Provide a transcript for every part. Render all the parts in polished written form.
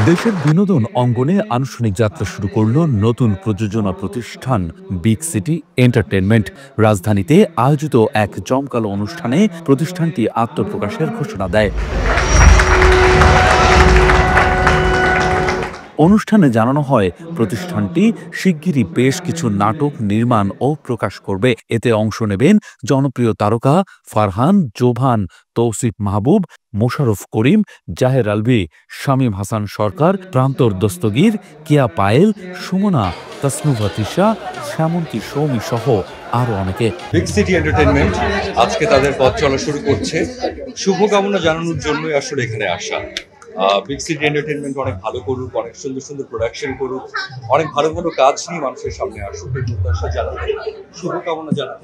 দেশের বিনোদন অঙ্গনে আনুষ্ঠানিক যাত্রা শুরু করল নতুন প্রযোজনা প্রতিষ্ঠান বিগ সিটি এন্টারটেইনমেন্ট। রাজধানীতে আয়োজিত এক জমকালো অনুষ্ঠানে প্রতিষ্ঠানটি আত্মপ্রকাশের ঘোষণা দেয়। অনুষ্ঠানে জানানো হয়, প্রতিষ্ঠানটি শিগগিরই বেশ কিছু নাটক নির্মাণ ও প্রকাশ করবে। এতে অংশ নেবেন জনপ্রিয় তারকা ফারহান, জোভান, তৌসিফ মাহবুব, মোশাররফ করিম, জাহের আলভী, শামীম হাসান সরকার, প্রান্তর দস্তগীর, কেয়া পায়েল, সুমনা, তাসনুভা তিশা, শ্যামন্তী সৌমি সহ আরো অনেকে। বিগ সিটি এন্টারটেইনমেন্ট আজকে তাদের পথ চলা শুরু করছে। শুভকামনা জানানোর জন্যই আসলে এখানে আসা। বিগ সিটি এন্টারটেইনমেন্ট অনেক ভালো করুক, অনেক সুন্দর সুন্দর প্রোডাকশন করুক, অনেক ভালো ভালো কাজ নিয়ে মানুষের সামনে আসুক, এই প্রত্যাশা জানাতে, শুভকামনা জানাতে।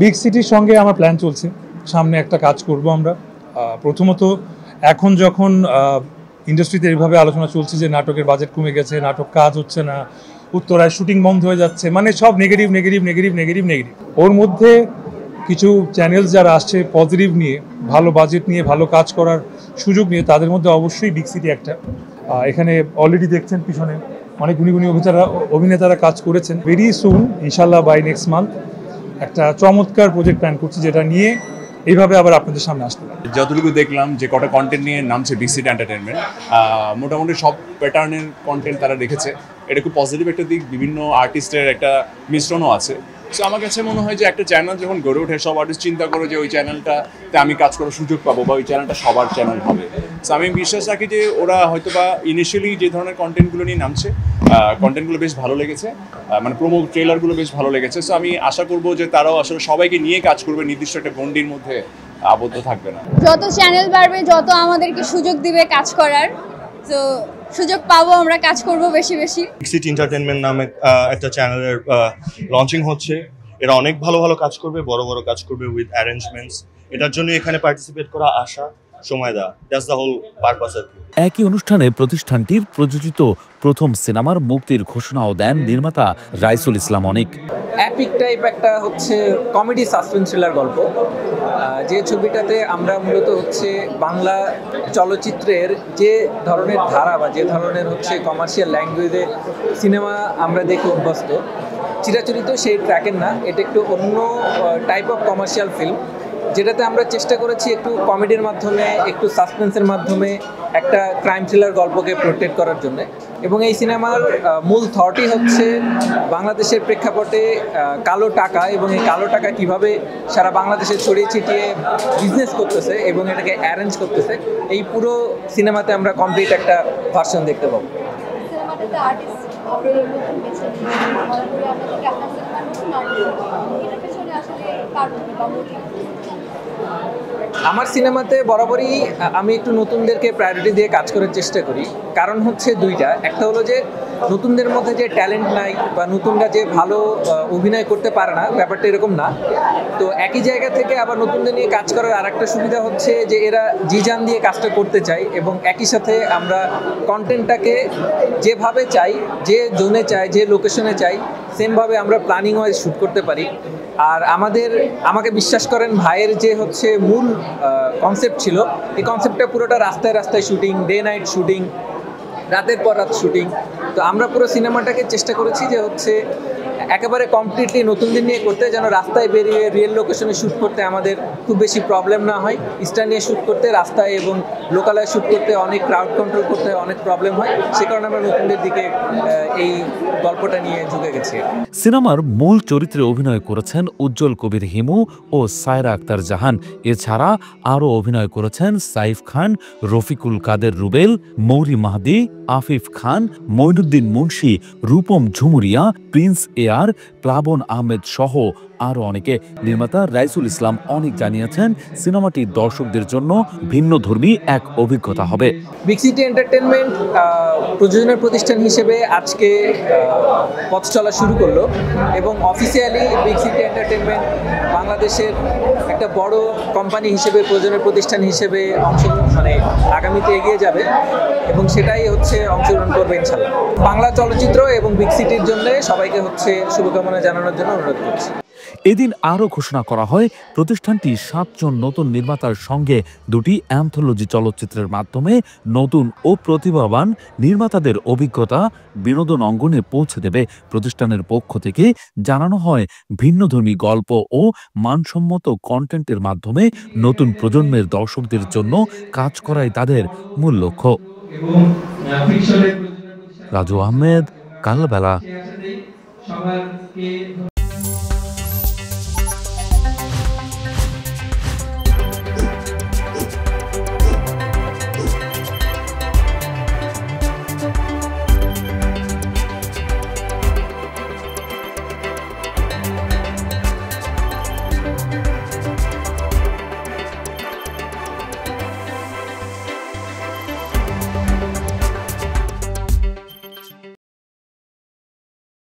বিগ সিটির সঙ্গে আমার প্ল্যান চলছে, সামনে একটা কাজ করব আমরা। প্রথমত এখন যখন ইন্ডাস্ট্রিতে এইভাবে আলোচনা চলছে যে নাটকের বাজেট কমে গেছে, নাটক কাজ হচ্ছে না, উত্তরায় শুটিং বন্ধ হয়ে যাচ্ছে, মানে সব negative negative negative negative negative. ওর মধ্যে কিছু চ্যানেলস যারা আসছে পজিটিভ নিয়ে, ভালো বাজেট নিয়ে, ভালো কাজ করার সুযোগ নিয়ে, তাদের মধ্যে অবশ্যই বিগ সিটি একটা। এখানে অলরেডি দেখছেন পিছনে অনেক গুণী গুণী অভিনেতারা কাজ করেছেন। ভেরি সুন, ইনশাল্লাহ বাই নেক্সট মান্থ একটা চমৎকার প্রজেক্ট প্ল্যান করছি, যেটা নিয়ে এইভাবে আবার আপনাদের সামনে আসতে পারে। যতটুকু দেখলাম যে কটা কন্টেন্ট নিয়ে নামছে বিগ সিটি এন্টারটেইনমেন্ট, মোটামুটি সব প্যাটার্নের কন্টেন্ট তারা রেখেছে। এটা খুব পজিটিভ একটা দিক, বিভিন্ন আর্টিস্টের একটা মিশ্রণও আছে। সো আমার কাছে মনে হয় যে একটা চ্যানেল যখন গড়ে ওঠে, সব আর্টিস্ট চিন্তা করে যে ওই চ্যানেলটাতে আমি কাজ করার সুযোগ পাবো বা ওই চ্যানেলটা সবার চ্যানেল হবে। সো আমি বিশ্বাস রাখি যে ওরা হয়তো বা ইনিশিয়ালি যে ধরনের কন্টেন্টগুলো নিয়ে নামছে, কন্টেন্টগুলো বেশ ভালো লেগেছে, মানে প্রোমো ট্রেলারগুলো বেশ ভালো লেগেছে। সো আমি আশা করবো যে তারাও আসলে সবাইকে নিয়ে কাজ করবে, নির্দিষ্ট একটা গণ্ডির মধ্যে আবদ্ধ থাকবে না। যত চ্যানেল বাড়বে, যত আমাদেরকে সুযোগ দিবে কাজ করার, তো সুযোগ পাবো, আমরা কাজ করব বেশি বেশি। বিগ সিটি এন্টারটেইনমেন্ট নামে একটা চ্যানেলের লঞ্চিং হচ্ছে। এরা অনেক ভালো ভালো কাজ করবে, বড় বড় কাজ করবে উইথ অ্যারেঞ্জমেন্টস। এটার জন্য এখানে পার্টিসিপেট করা, আসা, সময় দেওয়া, দ্যাটস দ্য হোল পারপাস। একই অনুষ্ঠানে প্রতিষ্ঠানটির প্রযোজিত প্রথম সিনেমার মুক্তির ঘোষণাও দেন নির্মাতা রাইসুল ইসলাম অনিক। অ্যাপিক টাইপ একটা হচ্ছে কমেডি সাসপেন্স থ্রিলার গল্প, যে ছবিটাতে আমরা মূলত হচ্ছে বাংলা চলচ্চিত্রের যে ধরনের ধারা বা যে ধরনের হচ্ছে কমার্শিয়াল ল্যাঙ্গুয়েজে সিনেমা আমরা দেখে অভ্যস্ত, চিরাচরিত সেই ট্র্যাকের না। এটা একটু অন্য টাইপ অফ কমার্শিয়াল ফিল্ম, যেটাতে আমরা চেষ্টা করেছি একটু কমেডির মাধ্যমে, একটু সাসপেন্সের মাধ্যমে একটা ক্রাইম থ্রিলার গল্পকে প্রোটেক্ট করার জন্য। এবং এই সিনেমার মূল থটই হচ্ছে বাংলাদেশের প্রেক্ষাপটে কালো টাকা, এবং এই কালো টাকা কিভাবে সারা বাংলাদেশে ছড়িয়ে ছিটিয়ে বিজনেস করতেছে এবং এটাকে অ্যারেঞ্জ করতেছে। এই পুরো সিনেমাতে আমরা কমপ্লিট একটা ভার্সন দেখতে পাবো। আমার সিনেমাতে বরাবরই আমি একটু নতুনদেরকে প্রায়োরিটি দিয়ে কাজ করার চেষ্টা করি। কারণ হচ্ছে দুইটা, একটা হলো যে নতুনদের মধ্যে যে ট্যালেন্ট নাই বা নতুনরা যে ভালো অভিনয় করতে পারে না, ব্যাপারটা এরকম না। তো একই জায়গা থেকে আবার নতুনদের নিয়ে কাজ করার আরেকটা সুবিধা হচ্ছে যে এরা জি-জান দিয়ে কাজটা করতে চায়, এবং একই সাথে আমরা কন্টেন্টটাকে যেভাবে চাই, যে জোনে চাই, যে লোকেশনে চাই, সেমভাবে আমরা প্ল্যানিং ওয়াইজ শ্যুট করতে পারি। আর আমাকে বিশ্বাস করেন, ভাইয়ের যে হচ্ছে মূল কনসেপ্ট ছিল, এই কনসেপ্টটা পুরোটা রাস্তায় রাস্তায় শুটিং, ডে নাইট শুটিং, রাতের পর রাত শুটিং। তো আমরা পুরো সিনেমাটাকে চেষ্টা করেছি যে হচ্ছে একেবারে কমপ্লিটলি নতুনদের নিয়ে করতে, যেন রাস্তায় বেরিয়ে রিয়েল লোকেশনে শ্যুট করতে আমাদের খুব বেশি প্রবলেম না হয়। স্টার নিয়ে শ্যুট করতে, রাস্তায় এবং লোকালয়ে শ্যুট করতে অনেক ক্রাউড কন্ট্রোল করতে অনেক প্রবলেম হয়। সে কারণে আমরা নতুনদের দিকে এই গল্পটা নিয়ে ঝুঁকে গেছি। সিনেমার মূল চরিত্রে অভিনয় করেছেন উজ্জ্বল কবির হিমু ও সায়রা আক্তার জাহান। এছাড়া আরও অভিনয় করেছেন সাইফ খান, রফিকুল কাদের রুবেল, মৌরি মাহদি, আফিফ খান, মঈনুদ্দিন মুন্সি, রূপম ঝুমুরিয়া, প্রিন্স এয়ার, প্লাবন আহমেদ সহ আরও অনেকে। নির্মাতা রাইসুল ইসলাম অনিক জানিয়েছেন, সিনেমাটি দর্শকদের জন্য ভিন্নধর্মী এক অভিজ্ঞতা হবে। বিগ সিটি এন্টারটেইনমেন্ট প্রযোজনা প্রতিষ্ঠান হিসেবে আজকে পথ চলা শুরু করলো, এবং অফিসিয়ালি বিগ সিটি এন্টারটেইনমেন্ট বাংলাদেশের একটা বড় কোম্পানি হিসেবে, প্রযোজনা প্রতিষ্ঠান হিসেবে আগামীতে এগিয়ে যাবে, এবং সেটাই হচ্ছে অংশগ্রহণ করবে ইনশাল্লাহ। বাংলা চলচ্চিত্র এবং বিগ সিটির জন্য সবাইকে হচ্ছে শুভকামনা জানানোর জন্য অনুরোধ করছি। এদিন আরও ঘোষণা করা হয় প্রতিষ্ঠানটি 7 জন নতুন নির্মাতার সঙ্গে 2টি অ্যান্থোলজি চলচ্চিত্রের মাধ্যমে নতুন ও প্রতিভাবান নির্মাতাদের অভিজ্ঞতা বিনোদন অঙ্গনে পৌঁছে দেবে। প্রতিষ্ঠানের পক্ষ থেকে জানানো হয় ভিন্নধর্মী গল্প ও মানসম্মত কন্টেন্টের মাধ্যমে নতুন প্রজন্মের দর্শকদের জন্য কাজ করাই তাদের মূল লক্ষ্য। রাজু আহমেদ, কালবেলা।